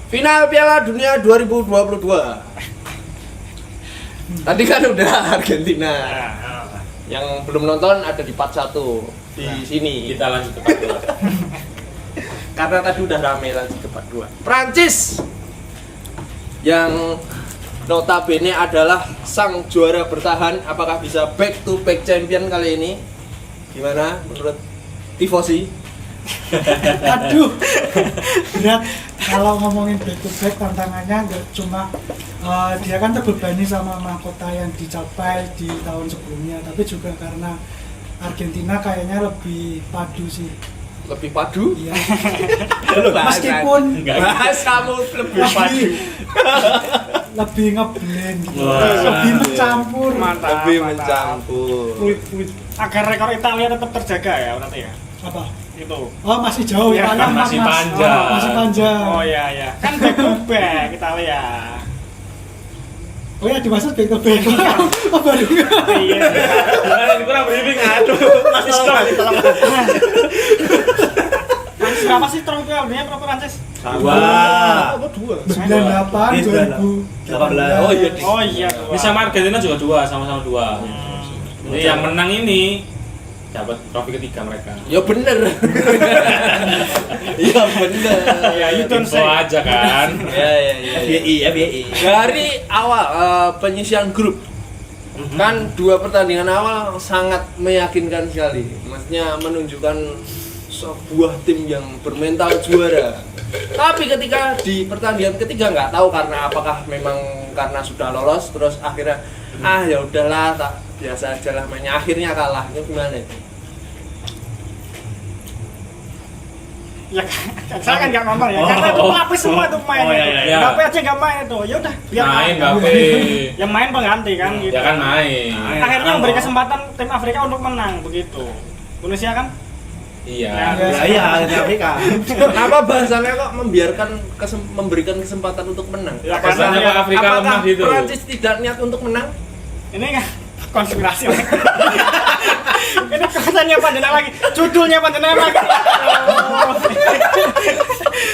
Final Piala Dunia 2022. Tadi kan udah Argentina. Yang belum nonton ada di part 1 di sini. Kita lanjut ke part 2. Karena tadi udah rame, lanjut ke part 2. Prancis yang notabene adalah sang juara bertahan, apakah bisa back to back champion kali ini? Gimana menurut Tifosi? Aduh, berat. Kalau ngomongin back to back, tantangannya nggak cuma dia kan terbebani sama mahkota yang dicapai di tahun sebelumnya, tapi juga karena Argentina kayaknya lebih padu sih. Lebih padu? Iya. Meskipun kamu lebih padu, lebih ngeblend, Wah. lebih mencampur. lebih mencampur. Fluid. Agar rekor Italia tetap terjaga ya berarti ya. Apa? Itu. Oh, masih jauh Ya, Italia masih Mas. panjang. Oh, masih panjang. Oh iya iya. Kan back to back Italia. Oh ya, dimaksud back to back. Oh, baru. Iya. Kurang briefing aduh. Masih strong. Prancis berapa sih trofei dunia berapa Prancis? Apa dua? 98 2018. Oh iya. Oh iya. dua. Ini sama Argentina juga 2, sama-sama 2. Jadi yang menang ini dapat trofi ketiga mereka. Ya bener. Ya bener. Ya itu Info aja kan. Ya. FBI. Dari awal penyisian grup kan 2 pertandingan awal sangat meyakinkan sekali. Maksudnya menunjukkan sebuah tim yang bermental juara. Tapi ketika di pertandingan ketiga nggak tahu karena apakah memang karena sudah lolos terus akhirnya ya udahlah tak biasa aja lah mainnya, akhirnya kalah. Itu gimana itu? Ya saya kan nggak nonton ya, karena itu pelapis semua tuh main. Oh, iya. Mbappe aja nggak main tuh. Ya udah biar Main Mbappe. yang main pengganti kan gitu. Ya kan main. Akhirnya memberi kesempatan tim Afrika untuk menang begitu. Indonesia kan? Iya. Iya, Afrika. Kenapa bahasanya kok memberikan kesempatan untuk menang? Ya, Karena karena Afrika lemah Apakah gitu. Prancis tidak niat untuk menang? ini kan konspirasi. Ini kontennya Panjenengan lagi, judulnya Panjenengan lagi.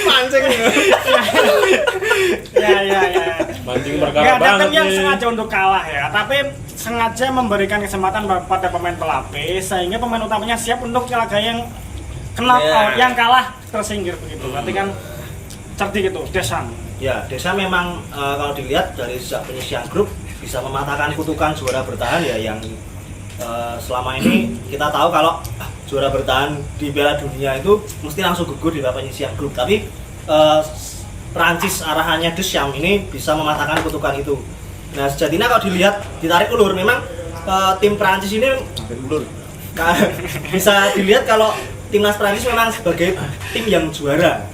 Mancing. Ya. Mancing Nggak perkara ada banget tim yang nih. sengaja untuk kalah ya, tapi sengaja memberikan kesempatan pada pemain pelapis sehingga pemain utamanya siap untuk laga yang kena yang kalah tersingkir begitu. Berarti kan cerdik itu Deschamps. Ya, Desa memang kalau dilihat dari sejak penyisian grup bisa mematahkan kutukan juara bertahan ya yang selama ini kita tahu kalau juara bertahan di Piala Dunia itu mesti langsung gugur di babak penyisian grup. Tapi Prancis arahannya Deschamps ini bisa mematahkan kutukan itu. Nah, sejatinya kalau dilihat ditarik ulur memang tim Prancis ini bisa dilihat kalau timnas Prancis memang sebagai tim yang juara.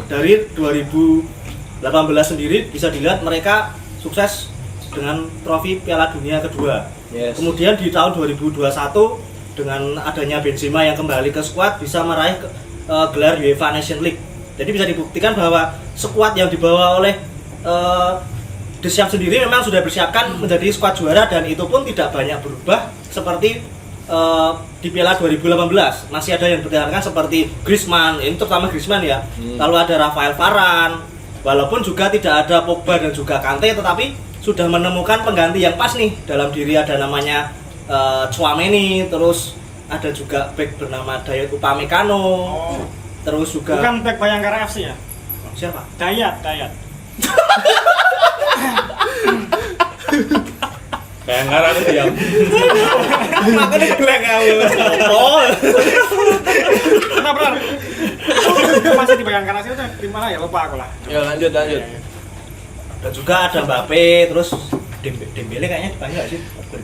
Dari 2018 sendiri bisa dilihat mereka sukses dengan trofi Piala Dunia kedua. Yes. Kemudian di tahun 2021 dengan adanya Benzema yang kembali ke skuad bisa meraih gelar UEFA Nation League. Jadi bisa dibuktikan bahwa skuad yang dibawa oleh Deschamps sendiri memang sudah bersiapkan menjadi skuad juara dan itu pun tidak banyak berubah seperti di Piala 2018. Masih ada yang bertahankan seperti Griezmann, ini terutama Griezmann ya. Lalu ada Rafael Varane, walaupun juga tidak ada Pogba dan juga Kante, tetapi sudah menemukan pengganti yang pas nih. Dalam diri ada namanya Tchouaméni, terus ada juga bek bernama Dayot Upamecano, terus juga Bukan back Bayangkara FC ya? siapa? Dayat. Kayak ngarang diam. Makanya gelek kamu. Oh, Kenapa benar? Masih di Bayangkara FC itu di mana ya? Lupa aku lah. Ya lanjut. dan juga ada Mbappe, terus Dembele kayaknya dipanggil nggak sih?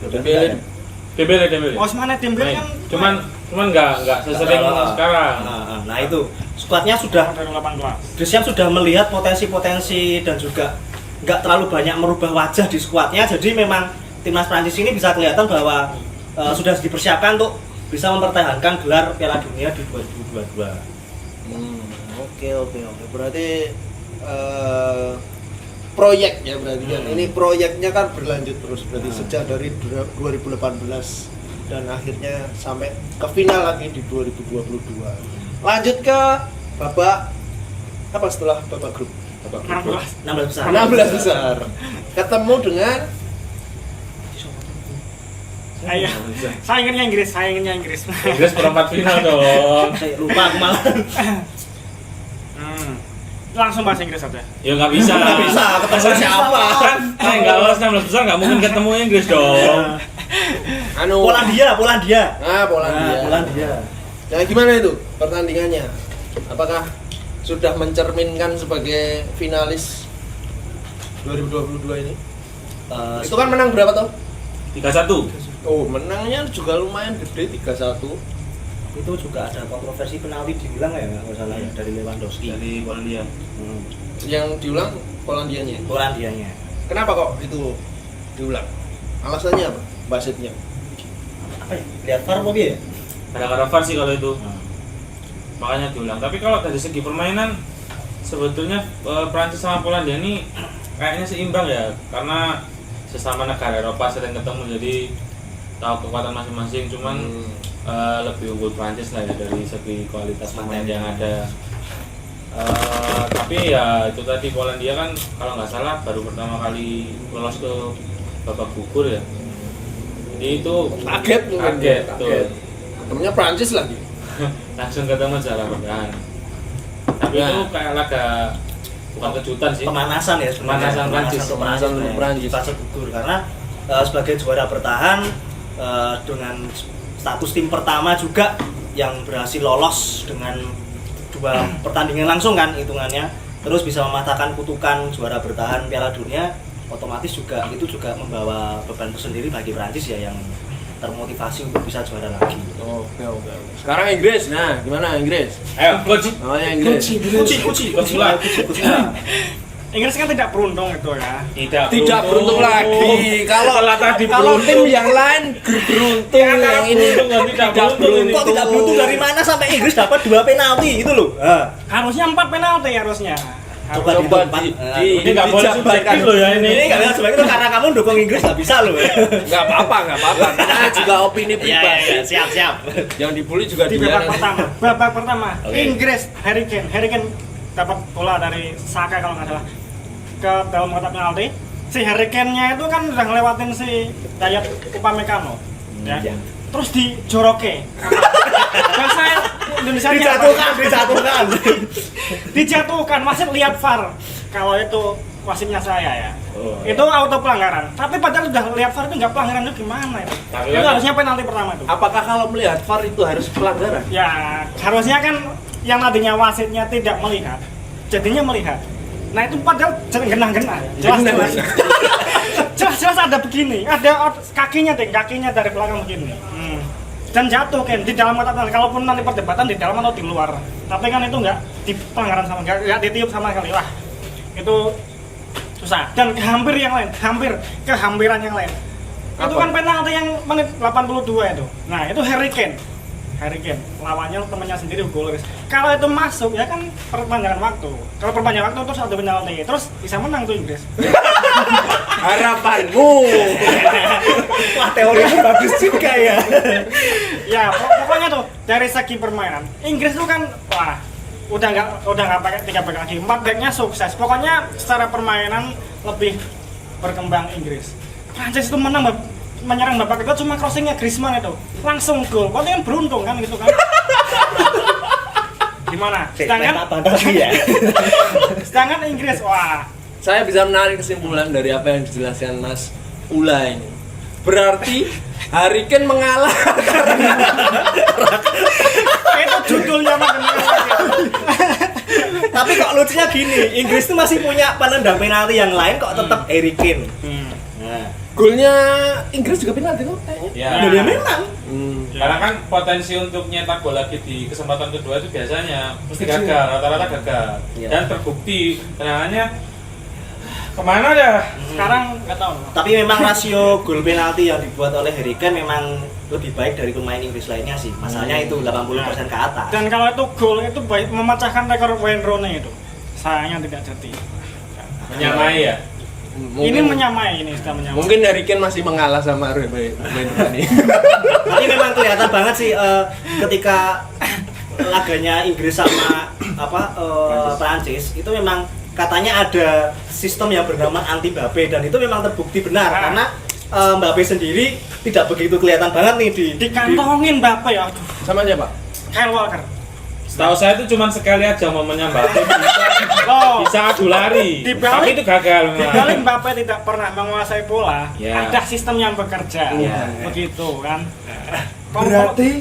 Dembele. Oh, semuanya tim Main. kan Cuman nggak sesering sekarang. Nah itu skuadnya sudah dari 18. Deschamps sudah melihat potensi-potensi dan juga nggak terlalu banyak merubah wajah di skuadnya, jadi memang timnas Prancis ini bisa kelihatan bahwa sudah dipersiapkan untuk bisa mempertahankan gelar Piala Dunia di 2022. Oke. Berarti proyek ya berarti kan. Ini proyeknya kan berlanjut terus berarti sejak dari 2018 dan akhirnya sampai ke final lagi di 2022. Lanjut ke babak apa setelah babak grup? babak grup. 16. 16 besar. 16 besar. Ketemu dengan Ayo. Saya inginnya Inggris. Inggris perempat final dong. Saya lupa aku malah. Langsung bahasa Inggris aja. Ya nggak bisa. Nggak bisa, ketemu siapa? Kan nggak lolos 16 besar nggak mungkin ketemu Inggris dong. anu Polandia. Polandia. Polandia. Ya gimana itu pertandingannya? Apakah sudah mencerminkan sebagai finalis 2022 ini? Itu kan menang berapa toh? 3-1. Oh, menangnya juga lumayan gede 3-1. Itu juga ada kontroversi penalti dibilang ya nggak salah ya dari Lewandowski. Dari Polandia. Yang diulang Polandianya. Polandianya. Kenapa kok itu diulang? Alasannya apa? Wasitnya. Apa ya? Lihat VAR apa ya? Gara-gara VAR sih kalau itu. Makanya diulang. Tapi kalau dari segi permainan sebetulnya Prancis sama Polandia ini kayaknya seimbang ya, karena sesama negara Eropa sering ketemu jadi tahu kekuatan masing-masing. Cuman lebih unggul Prancis lah ya dari segi kualitas pemain yang ada. Tapi ya itu tadi Polandia kan kalau nggak salah baru pertama kali lolos ke babak gugur ya. Jadi itu Kaget mungkin. Kaget. Ketemunya Prancis lagi. Langsung ketemu secara bertahan. Tapi Ya. itu kayak laga bukan kejutan sih. Pemanasan ya sebenarnya. Pemanasan Prancis. Pemanasan untuk Prancis. Di fase gugur karena sebagai juara bertahan dengan status tim pertama juga yang berhasil lolos dengan 2 pertandingan langsung kan hitungannya, terus bisa mematahkan kutukan juara bertahan Piala Dunia, otomatis juga itu juga membawa beban tersendiri bagi Prancis ya yang termotivasi untuk bisa juara lagi. Oke. Sekarang Inggris. Nah, gimana Inggris? Ayo, coach. Namanya Inggris. Kuci. Inggris kan tidak beruntung itu ya. Tidak beruntung lagi. Kalau tadi kalau tim yang lain beruntung, yang ini tidak beruntung. Kok tidak beruntung dari mana sampai Inggris dapat 2 penalti gitu loh. Harusnya 4 penalti harusnya. Coba Coba Ini nggak boleh subjektif loh ya ini. Ini nggak bisa sebagai itu karena kamu dukung Inggris nggak bisa loh. nggak apa-apa. Karena juga opini pribadi. Siap. Yang dibully juga Di dia. babak pertama, Oke. Inggris Harry Kane dapat bola dari Saka kalau nggak salah ke dalam kotak penalti. Si Harry Kane-nya itu kan udah ngelewatin si Dayot Upamecano, ya. Iya. Terus dijoroke. Bahasa Indonesia dijatuhkan. Masih lihat VAR. Kalau itu wasitnya saya ya. Oh, Itu auto pelanggaran. Tapi padahal udah lihat VAR itu nggak pelanggaran itu gimana itu? Tapi Itu kan- harusnya penalti pertama itu. Apakah kalau melihat VAR itu harus pelanggaran? Ya, harusnya kan yang tadinya wasitnya tidak melihat, jadinya melihat. Nah itu padahal genah-genah. Jelas ada begini, ada kakinya dari belakang begini. Dan jatuh kan di dalam kotak penalti. Kalaupun nanti perdebatan di dalam atau di luar, tapi kan itu nggak di pelanggaran sama, nggak ditiup sama sekali. Wah, itu susah. Dan hampir yang lain, kehampiran yang lain. Itu Apa? kan penalti yang menit 82 itu. Nah itu Harry Kane lawannya temannya sendiri gol. Kalau itu masuk ya kan perpanjangan waktu. Kalau perpanjangan waktu terus ada penalti, terus bisa menang tuh Inggris. Harapanmu. Wah teorinya bagus juga ya. Ya pokoknya tuh dari segi permainan Inggris tuh kan wah udah nggak pakai 3 back lagi, 4 backnya sukses. Pokoknya secara permainan lebih berkembang Inggris. Prancis itu menyerang babak kedua cuma crossingnya Griezmann itu langsung gol. Berarti kan beruntung kan gitu kan. Gimana? Sedangkan Inggris wah Saya bisa menarik kesimpulan dari apa yang dijelaskan Mas Ula ini. Berarti Harry Kane mengalah. itu judulnya makanya. Tapi kok lucunya gini, Inggris tuh masih punya penendang penalti yang lain kok tetap Harry Kane. Nah, Golnya Inggris juga penalti kok kayaknya. Ya. dia memang. Karena kan potensi untuk nyetak gol lagi di kesempatan kedua itu biasanya mesti gagal, rata-rata gagal. Iya. Dan terbukti tendangannya kemana ya? Sekarang nggak tahu. Tapi memang rasio gol penalti yang dibuat oleh Harry Kane memang lebih baik dari pemain Inggris lainnya sih. Masalahnya itu 80% ke atas. Dan kalau itu gol itu baik memecahkan rekor Wayne Rooney itu. Sayangnya tidak jadi. Menyamai ya. Ini menyamai, ini sudah menyamai. Mungkin Harry Kane masih mengalah sama Wayne Rooney. Tapi memang kelihatan banget sih ketika laganya Inggris sama Prancis itu memang katanya ada sistem yang bernama anti Mbappe dan itu memang terbukti benar karena Mbappe sendiri tidak begitu kelihatan banget nih dikantongin Mbappe ya. Aduh. Sama siapa? Kyle Walker. Setahu saya itu cuma sekali aja momennya Mbappe bisa adu lari, tapi itu gagal. Di balik Mbappe tidak pernah menguasai bola, Ya. ada sistem yang bekerja. Ya. Begitu kan. Berarti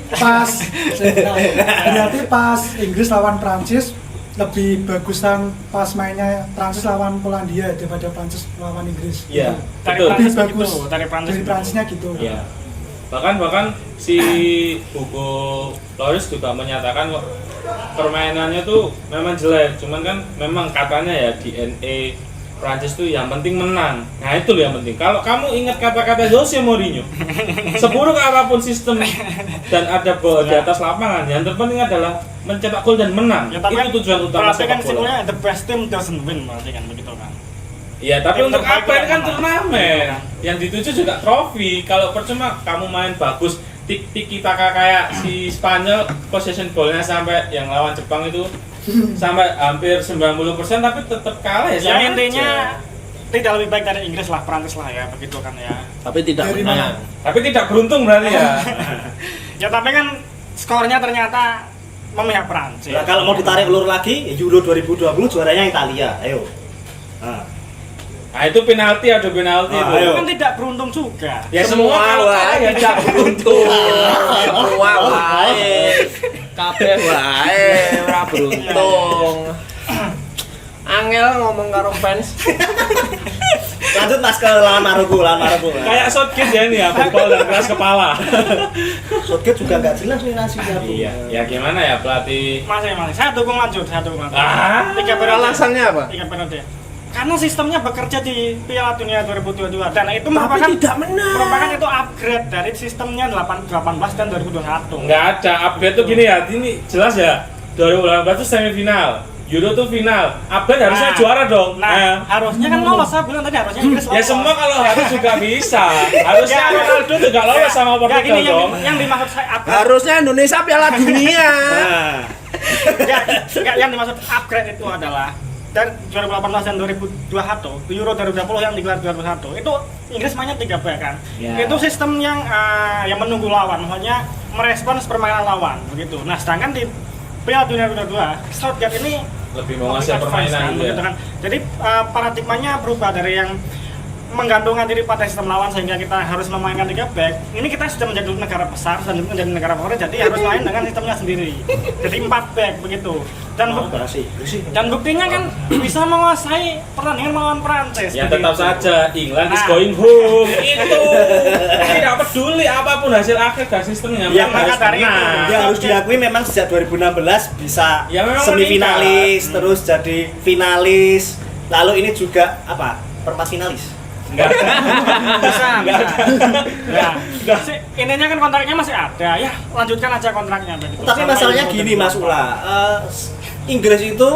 pas Inggris lawan Prancis lebih bagusan pas mainnya Prancis lawan Polandia daripada Prancis lawan Inggris. Iya, dari betul. Prancis Lebih bagus gitu, dari Prancis dari gitu. Prancisnya gitu. Iya. Bahkan si Hugo Lloris juga menyatakan kok permainannya tuh memang jelek, cuman kan memang katanya ya DNA Prancis tuh yang penting menang. Nah itu loh yang penting. Kalau kamu ingat kata-kata Jose Mourinho, seburuk apapun sistem dan ada bola di atas lapangan, yang terpenting adalah mencetak gol dan menang. Ya, tapi Itu tujuan utama berarti kan sepak bola. simpulnya the best team doesn't win berarti kan begitu kan. Iya, tapi Yang untuk terbaik apa ini kan menang. turnamen. Yang dituju juga trofi. Kalau percuma kamu main bagus, tiki taka kayak si Spanyol, possession ball-nya sampai yang lawan Jepang itu sampai hampir 90%, tapi tetap kalah ya. Ya sama intinya aja. tidak lebih baik dari Inggris lah, Prancis lah ya begitu kan ya. Tapi tidak Dari menang. Tapi tidak beruntung berarti ya. Ya tapi kan skornya ternyata memihak Prancis. Nah, kalau mau ditarik ulur lagi, Euro 2020 juaranya Italia. Ayo. Nah itu penalti, ada penalti itu. Ayo. Kan tidak beruntung juga. Ya semua kalau kalah ya tidak beruntung. Semua wae. Kabeh wae ora beruntung. Angel ngomong karo fans. Lanjut Mas ke lawan Maroko. Kayak Southgate ya ini ya, football dan keras kepala. Southgate juga nggak jelas nih nasibnya. Iya, ya gimana ya pelatih? Masih. Saya dukung lanjut. Ah, 3 periode. Alasannya apa? 3 periode. Karena sistemnya bekerja di Piala Dunia 2022 dan itu Tapi tidak menang. merupakan itu upgrade dari sistemnya 18 dan 2021. Nggak ada upgrade tuh gini ya, ini jelas ya 2018 itu semifinal, Euro tuh final, upgrade harusnya juara dong. Nah, harusnya kan lolos, saya bilang tadi harusnya Inggris lolos. Ya semua kalau harus juga bisa, harusnya Ya. Ronaldo juga lolos sama Nggak, Portugal gini, dong. yang dimaksud saya upgrade. Harusnya Indonesia Piala Dunia. Nah, Nggak, yang dimaksud upgrade itu adalah dari 2018 dan 2021 Euro 2020 yang digelar 2021 itu Inggris mainnya 3 back kan. Ya. Itu sistem yang menunggu lawan, maksudnya merespons permainan lawan begitu. Nah, sedangkan di Piala Dunia 2022 Southgate ini Lebih menguasai advance, permainan kan, gitu begitu ya. kan. Jadi paradigmanya berubah dari yang menggantungkan diri pada sistem lawan sehingga kita harus memainkan 3 back. Ini kita sudah menjadi negara besar dan menjadi negara favorit, jadi harus main dengan sistemnya sendiri. Jadi 4 back begitu. Dan buktinya kan bisa menguasai pertandingan melawan Prancis. Ya begitu. tetap saja England is Nah. going home. Itu tidak peduli apapun hasil akhir dari sistemnya. Ya, mereka harus maka dari itu. menang. yang harus diakui memang sejak 2016 bisa Ya, memang semifinalis, terus jadi finalis. Lalu ini juga apa? Perempat finalis. Enggak. Bisa. Enggak. Ya. Ininya kan kontraknya masih ada. Ya, lanjutkan aja kontraknya begitu. Tapi Sampai masalahnya Euro gini 2020. Mas Ula, Inggris itu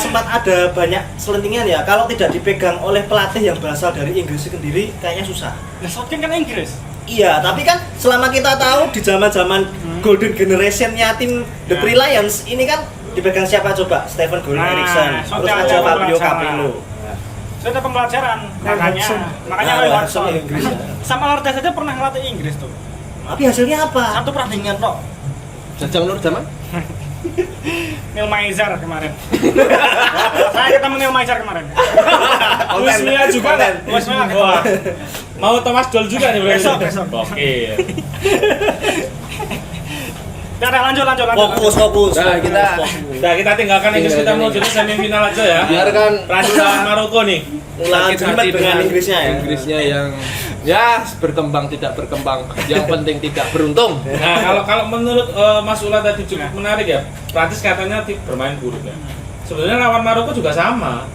sempat ada banyak selentingan ya. Kalau tidak dipegang oleh pelatih yang berasal dari Inggris sendiri, kayaknya susah. Nah, Southgate kan Inggris. Iya, tapi kan selama kita tahu di zaman-zaman Golden Generation-nya tim The Ya. Three Lions ini kan dipegang siapa coba? Stephen Goran Nah, Eriksson, sudah terus ada ada Fabio pembelajaran. Capello. Saya ada pembelajaran, Hodgson. makanya Nah, Roy Hodgson Hodgson. Inggris, ya. Sama Lourdes aja pernah ngelatih Inggris tuh. Tapi hasilnya apa? Satu pertandingan tok. Jajang Nur Zaman. Neil Maizer kemarin. Saya ketemu Neil Maizer kemarin. Luis Milla juga kan? Luis Milla. Wah. Mau Thomas Doll juga nih Besok. Oke. Udah, lanjut. Fokus. Nah, kita Nah, kita tinggalkan Inggris, kita menuju ke semifinal aja ya. biarkan Prancis lawan Maroko nih. Lawan sakit jelimet hati dengan Inggrisnya ya. Inggrisnya yang ya berkembang tidak berkembang, yang penting tidak beruntung. Nah, kalau menurut Mas Ula tadi cukup menarik ya. Prancis katanya bermain buruk ya. Sebenarnya lawan Maroko juga sama.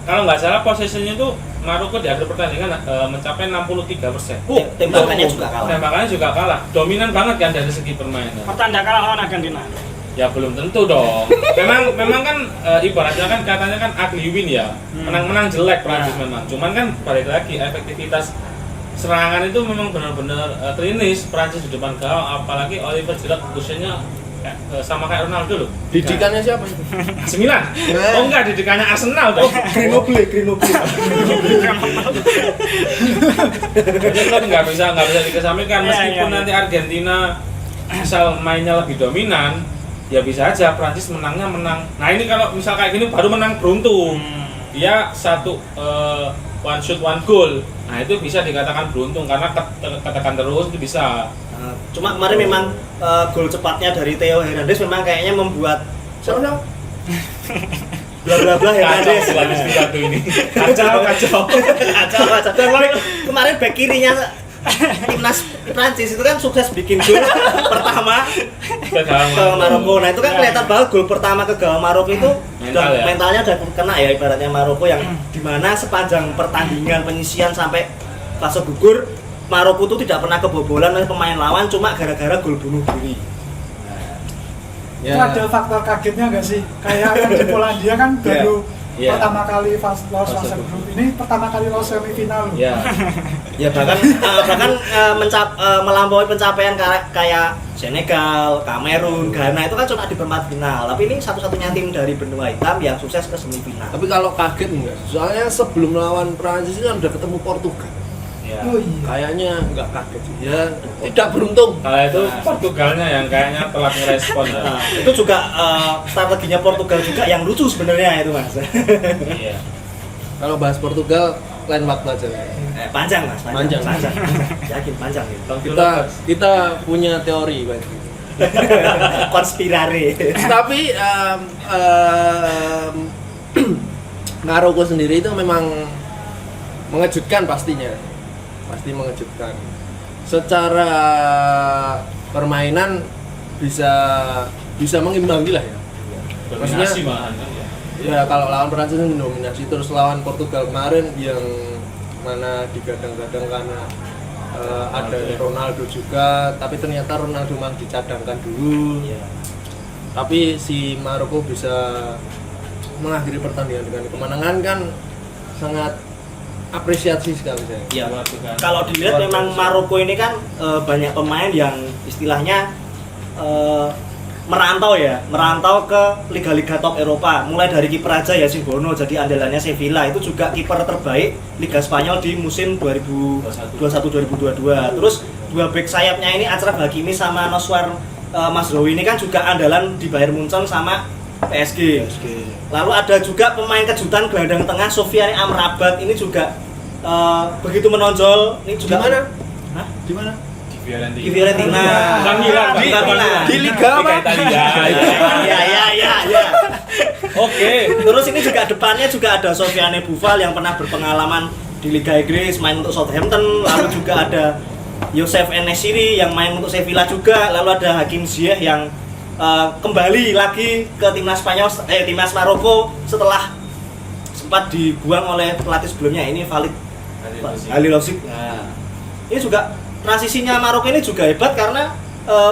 Kalau nggak salah posisinya itu Maroko di akhir pertandingan mencapai 63%. Tembakannya juga kalah. Tembakannya juga kalah. Dominan banget kan dari segi permainan. Pertanda kalah lawan Argentina. Ya belum tentu dong. Memang kan ibaratnya kan katanya kan ugly win ya. Menang-menang jelek Prancis memang. Cuman kan balik lagi efektivitas serangan itu memang benar-benar klinis Prancis di depan gawang, apalagi Oliver Giroud usianya sama kayak Ronaldo loh. Didikannya siapa? AC Milan. Oh enggak, didikannya Arsenal tuh. Grenoble. Jadi kan nggak bisa dikesampingkan Iya, meskipun iya. nanti Argentina misal mainnya lebih dominan, ya bisa aja Prancis menangnya menang. Nah ini kalau misal kayak gini baru menang beruntung. Dia satu one shoot one goal. Nah itu bisa dikatakan beruntung karena ketekan terus itu bisa. Cuma kemarin memang gol cepatnya dari Theo Hernandez memang kayaknya membuat Siapa? bla bla bla Hernandez. Habis di satu ini. Kacau. Kacau. Kemarin back kirinya timnas Prancis itu kan sukses bikin gol pertama ke Maroko. Nah itu kan kelihatan banget gol pertama ke gawang Maroko itu mentalnya udah kena ya ibaratnya Maroko yang dimana sepanjang pertandingan penyisian sampai fase gugur Maroko itu tidak pernah kebobolan oleh pemain lawan cuma gara-gara gol bunuh diri. Itu ada faktor kagetnya nggak sih? Kayak yang di Polandia kan baru Iya. pertama kali lolos fase grup, ini pertama kali lolos semifinal. Ya. Ya bahkan melampaui pencapaian kayak Senegal, Kamerun, Ghana itu kan cuma di perempat final. Tapi ini satu-satunya tim dari benua hitam yang sukses ke semifinal. Tapi kalau kaget enggak? Soalnya sebelum lawan Prancis kan udah ketemu Portugal. Ya. Oh iya. Kayaknya enggak kaget sih. Ya, tidak beruntung. Kalau itu Portugalnya yang kayaknya telat merespon. Nah, itu juga strateginya Portugal juga yang lucu sebenarnya itu Mas. Iya. Kalau bahas Portugal, lain waktu aja. Panjang Mas, Panjang. Yakin panjang itu. Kita punya teori, Pak. Konspirasi. Tapi Maroko sendiri itu memang mengejutkan pastinya. Pasti mengejutkan. Secara permainan bisa mengimbangi lah ya. Dominasi malahan. Ya kalau lawan Prancis mendominasi, terus lawan Portugal kemarin yang mana digadang-gadang karena ada Ronaldo juga, tapi ternyata Ronaldo memang dicadangkan dulu. Iya. Tapi si Maroko bisa mengakhiri pertandingan dengan kemenangan kan sangat apresiasi sekali saya. Iya. Kalau dilihat memang Maroko ini kan banyak pemain yang istilahnya merantau ke liga-liga top Eropa. Mulai dari kiper aja Yasin Bono jadi andalannya Sevilla, itu juga kiper terbaik Liga Spanyol di musim 2021-2022. Terus dua bek sayapnya ini Achraf Hakimi sama Noswar Mazraoui ini kan juga andalan di Bayern Munchen sama PSG. Lalu ada juga pemain kejutan gelandang tengah Sofiane Amrabat, ini juga begitu menonjol. Ini juga Di mana? Hah? Di mana? Di Fiorentina. Bukan Milan, Pak. Bukan Milan. Di Liga apa? Italia. Ya. Oke. Terus ini juga depannya juga ada Sofiane Boufal yang pernah berpengalaman di Liga Inggris, main untuk Southampton. Lalu juga ada Youssef En-Nesyri yang main untuk Sevilla juga. Lalu ada Hakim Ziyech yang kembali lagi ke timnas timnas Maroko setelah sempat dibuang oleh pelatih sebelumnya, ini Halilhodzic. Nah, ini juga transisinya Maroko ini juga hebat karena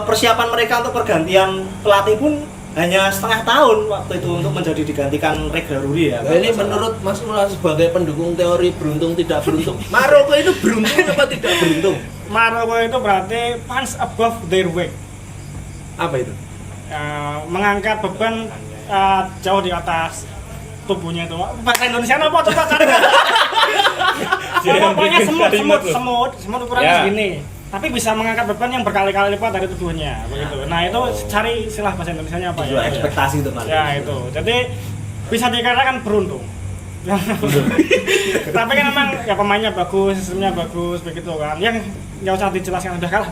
persiapan mereka untuk pergantian pelatih pun hanya setengah tahun waktu itu untuk menjadi digantikan Regragui ya. Nah, ini menurut Mas Mula sebagai pendukung teori beruntung tidak beruntung, Maroko itu beruntung apa tidak beruntung? Maroko itu berarti punch above their weight. Apa itu? Mengangkat beban jauh di atas tubuhnya itu. Bahasa Indonesia apa coba cari? Pokoknya semut ukurannya segini. Tapi bisa mengangkat beban yang berkali-kali lipat dari tubuhnya, begitu. Nah, itu cari istilah bahasa Indonesianya apa ya? Ekspektasi itu Mas. Ya, itu. Jadi bisa dikatakan beruntung. Tapi kan memang ya pemainnya bagus, sistemnya bagus, begitu kan. Yang nggak usah dijelaskan, udah kalah.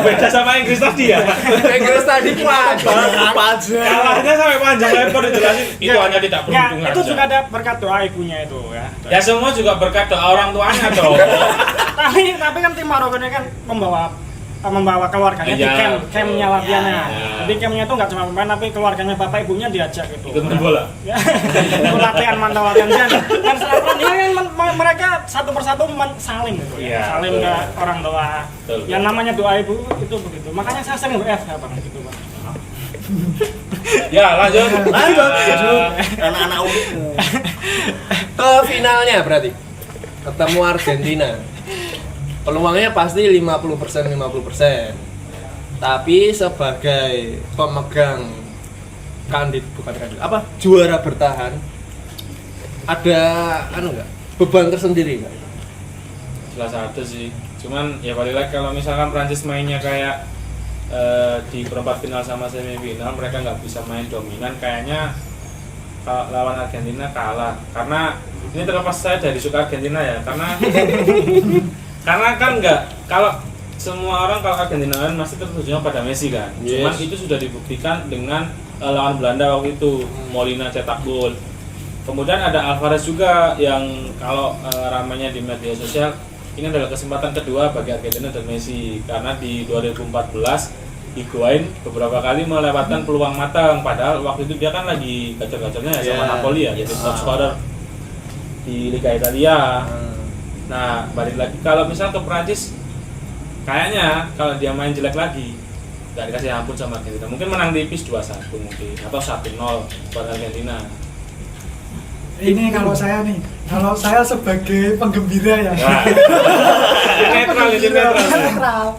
Beda sama Inggris tadi ya. Inggris tadi panjang. Kalahnya sampai panjang lebar dijelasin. Itu hanya tidak beruntung itu aja. juga ada berkat doa ibunya itu ya. Ya semua juga berkat doa orang tuanya dong. tapi kan tim Maroko ini kan membawa keluarganya di campnya latihannya. Jadi campnya itu nggak cuma pemain tapi keluarganya bapak ibunya diajak gitu. Ikut main bola. Ya. Itu mantau latihan dan setelah pertandingan mereka satu persatu salim gitu ya. Salim ke orang tua. Betul. Yang namanya doa ibu itu begitu. Makanya saya sering WF ya Bang gitu Pak. Ya lanjut. Anak-anak unik. Ke finalnya berarti ketemu Argentina. Peluangnya pasti 50%. Tapi sebagai pemegang juara bertahan ada enggak beban tersendiri enggak? Jelas ada sih. Cuman ya balik lagi kalau misalkan Prancis mainnya kayak di perempat final sama semifinal mereka nggak bisa main dominan, kayaknya kalau lawan Argentina kalah. Karena ini terlepas saya dari suka Argentina ya, karena kan nggak, kalau semua orang kalau Argentina masih tertujunya pada Messi kan. Yes. Cuman itu sudah dibuktikan dengan lawan Belanda waktu itu, Molina cetak gol. Kemudian ada Alvarez juga yang kalau ramainya di media sosial, ini adalah kesempatan kedua bagi Argentina dan Messi, karena di 2014 Higuain beberapa kali melewatkan peluang matang, padahal waktu itu dia kan lagi gacor-gacornya ya sama Napoli ya, jadi top scorer di Liga Italia. Nah, balik lagi kalau misal ke Prancis, kayaknya kalau dia main jelek lagi nggak dikasih ampun sama Argentina, mungkin menang tipis 2-1 mungkin atau 1-0 buat Argentina. Ini kalau saya sebagai penggembira ya. Wah. Netral.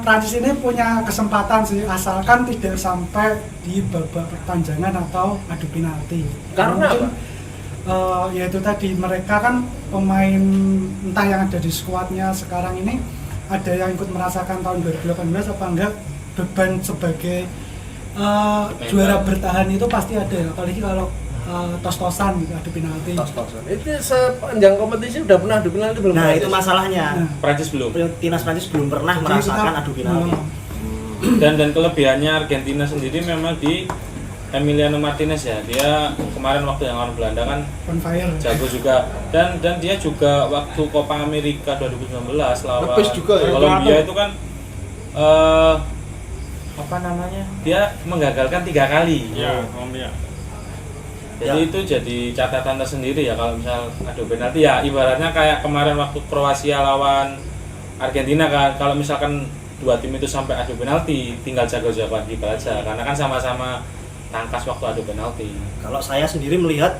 Prancis ini punya kesempatan sih, asalkan tidak sampai di babak perpanjangan atau adu penalti. Karena mungkin, ya itu tadi, mereka kan pemain entah yang ada di skuadnya sekarang ini ada yang ikut merasakan tahun 2018 apa enggak, beban sebagai juara bertahan itu pasti ada, apalagi kalau tos-tosan gitu, adu penalti. Tos-tosan. Itu sepanjang kompetisi udah pernah adu penalti belum? Nah, itu masalahnya. Prancis belum. Timnas Prancis belum pernah Jadi merasakan kita- adu penalti. Dan kelebihannya Argentina sendiri memang di Emiliano Martinez ya. Dia kemarin waktu yang lawan Belanda kan On fire. jago juga, dan dia juga waktu Copa America 2019 lawan Nepes juga ya? Kolombia itu kan apa namanya, dia menggagalkan 3 kali. Ya, Kolombia. Jadi itu jadi catatan tersendiri ya kalau misal adu penalti ya, ibaratnya kayak kemarin waktu Kroasia lawan Argentina kan, kalau misalkan dua tim itu sampai adu penalti tinggal jago-jagoan kiper aja, karena kan sama-sama tangkas waktu adu penalti. Kalau saya sendiri melihat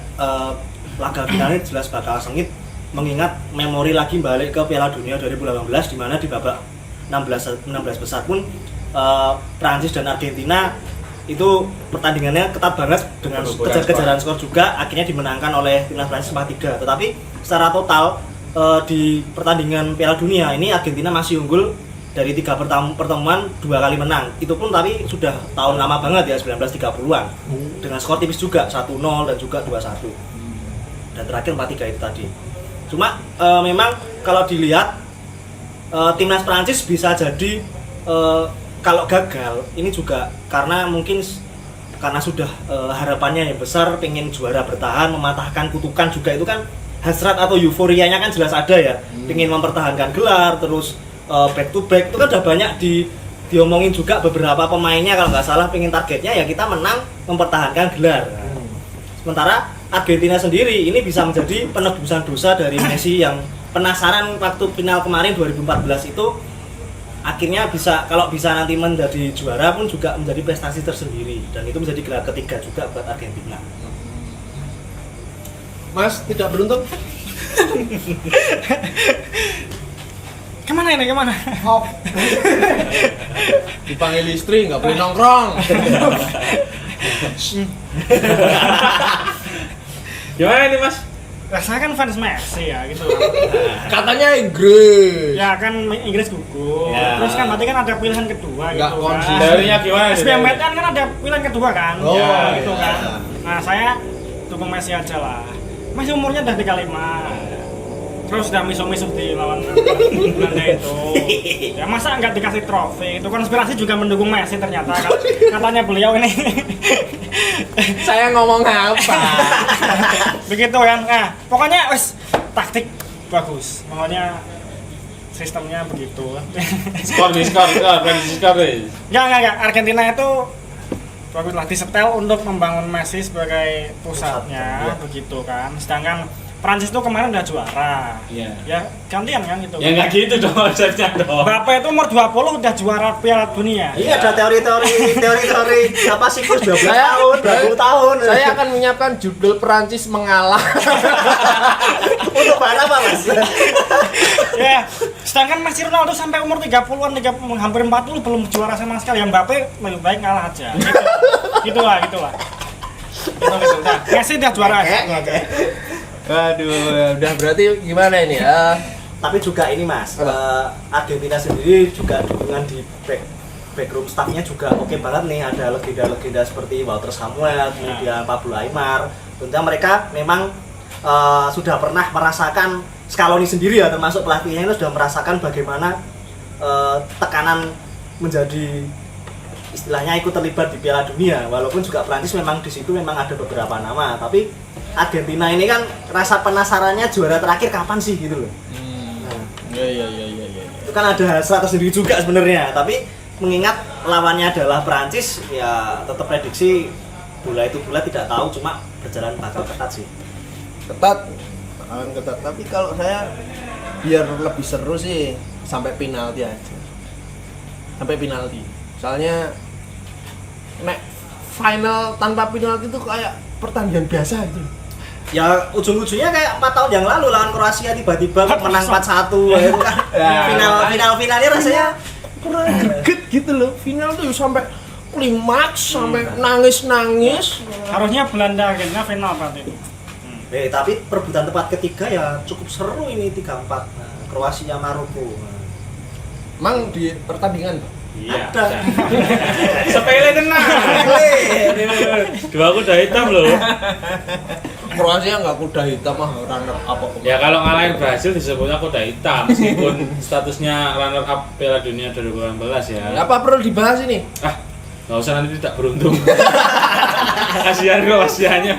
laga final ini jelas bakal sengit, mengingat memori lagi balik ke Piala Dunia 2018 di mana di babak 16 besar pun Prancis dan Argentina itu pertandingannya ketat banget dengan kejar-kejaran skor juga, akhirnya dimenangkan oleh timnas Prancis 4-3. Tetapi secara total di pertandingan Piala Dunia ini Argentina masih unggul dari 3 pertemuan 2 kali menang. Itu pun tapi sudah tahun lama banget ya, 1930-an. Dengan skor tipis juga 1-0 dan juga 2-1. Dan terakhir 4-3 itu tadi. Cuma memang kalau dilihat timnas Prancis bisa jadi kalau gagal ini juga karena mungkin karena sudah harapannya yang besar, pengen juara bertahan, mematahkan kutukan juga, itu kan hasrat atau euforianya kan jelas ada ya, pengen mempertahankan gelar, terus back to back itu kan udah banyak diomongin juga beberapa pemainnya, kalau nggak salah pengen targetnya ya kita menang mempertahankan gelar. Sementara Argentina sendiri ini bisa menjadi penebusan dosa dari Messi yang penasaran waktu final kemarin 2014 itu, akhirnya bisa, kalau bisa nanti menjadi juara pun juga menjadi prestasi tersendiri, dan itu menjadi gelar ketiga juga buat Argentina. Mas tidak beruntung? Kemana ini, kemana? Oh, Dipanggil istri nggak boleh nongkrong. Gimana ini Mas? Nah, saya kan fans Messi ya gitu. Katanya Inggris. Ya kan Inggris gugur. Ya. Terus kan berarti kan ada pilihan kedua Nggak gitu kan. konsisten. Teorinya gimana? SPMN kan ada pilihan kedua kan. Oh, Ya, gitu iya. kan. Nah, saya dukung Messi aja lah. Messi umurnya udah 35. Terus udah miso-miso di lawan Belanda itu. Ya masa nggak dikasih trofi? Itu konspirasi juga mendukung Messi ternyata. Katanya beliau ini. Saya ngomong apa? Begitu kan. Nah, pokoknya wes taktik bagus. Pokoknya sistemnya begitu. Skor, prediksi skor deh. Enggak. Argentina itu baguslah disetel untuk membangun Messi sebagai pusatnya, begitu kan. Sedangkan Prancis itu kemarin udah juara. Iya. Ya gantian kan gitu. Ya nggak gitu dong konsepnya dong. Bapak itu umur 20 udah juara Piala Dunia. Iya, ada teori-teori apa siklus 12 tahun, 20 tahun. Saya akan menyiapkan judul Perancis mengalah. Perubahan apa Mas? Ya, sedangkan Messi Ronaldo sampai umur 30-an, hampir 40 belum juara sama sekali. Yang Mbappe lebih baik ngalah aja. Gitu lah. Gitu. Nah, Messi udah juara. Waduh, udah berarti gimana ini? Tapi juga ini Mas, Argentina sendiri juga dukungan di backroom staffnya juga oke banget nih. Ada legenda-legenda seperti Walter Samuel, kemudian Pablo Aimar. Tentunya mereka memang sudah pernah merasakan, Scaloni sendiri ya termasuk pelatihnya itu sudah merasakan bagaimana tekanan menjadi istilahnya ikut terlibat di Piala Dunia. Walaupun juga Prancis memang di situ memang ada beberapa nama, tapi Argentina ini kan rasa penasarannya juara terakhir kapan sih gitu loh. Iya. Itu kan ada hasrat sendiri juga sebenarnya, tapi mengingat lawannya adalah Prancis, ya tetap prediksi bola itu bola tidak tahu, cuma berjalan bakal ketat sih. Ketat, bakalan ketat. Tapi kalau saya biar lebih seru sih sampai penalti aja. Sampai penalti. Soalnya nek final tanpa penalti itu kayak pertandingan biasa aja. Ya ujung-ujungnya kayak 4 tahun yang lalu lawan Kroasia tiba-tiba menang 4-1 itu kan. Finalnya rasanya kurang greget gitu loh. Final tuh sampai klimaks, sampai nangis-nangis. Harusnya Belanda Argentina final berarti. tapi perebutan tempat ketiga ya cukup seru ini 3-4. Nah, Kroasia Maroko. Emang di pertandingan Iya. Ada. Sepele tenang. Dua kuda hitam loh. Kroasia nggak kuda hitam mah runner up apa. Ya kalau ngalahin Brasil disebutnya kuda hitam meskipun statusnya runner up Piala Dunia 2018 ya. Apa perlu dibahas ini? Nggak usah, nanti tidak beruntung. Kasihan Kroasianya.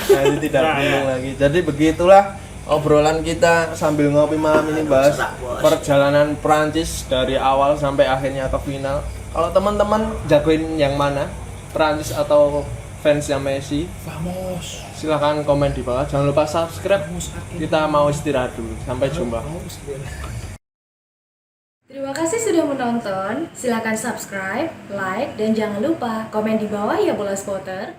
Nanti tidak bingung lagi. Jadi begitulah obrolan kita sambil ngopi malam ini, bahas perjalanan Prancis dari awal sampai akhirnya ke final. Kalau teman-teman jagoin yang mana? Prancis atau fansnya Messi? Vamos. Silahkan komen di bawah. Jangan lupa subscribe. Kita mau istirahat dulu. Sampai jumpa. Terima kasih sudah menonton. Silakan subscribe, like, dan jangan lupa komen di bawah ya bola spotter.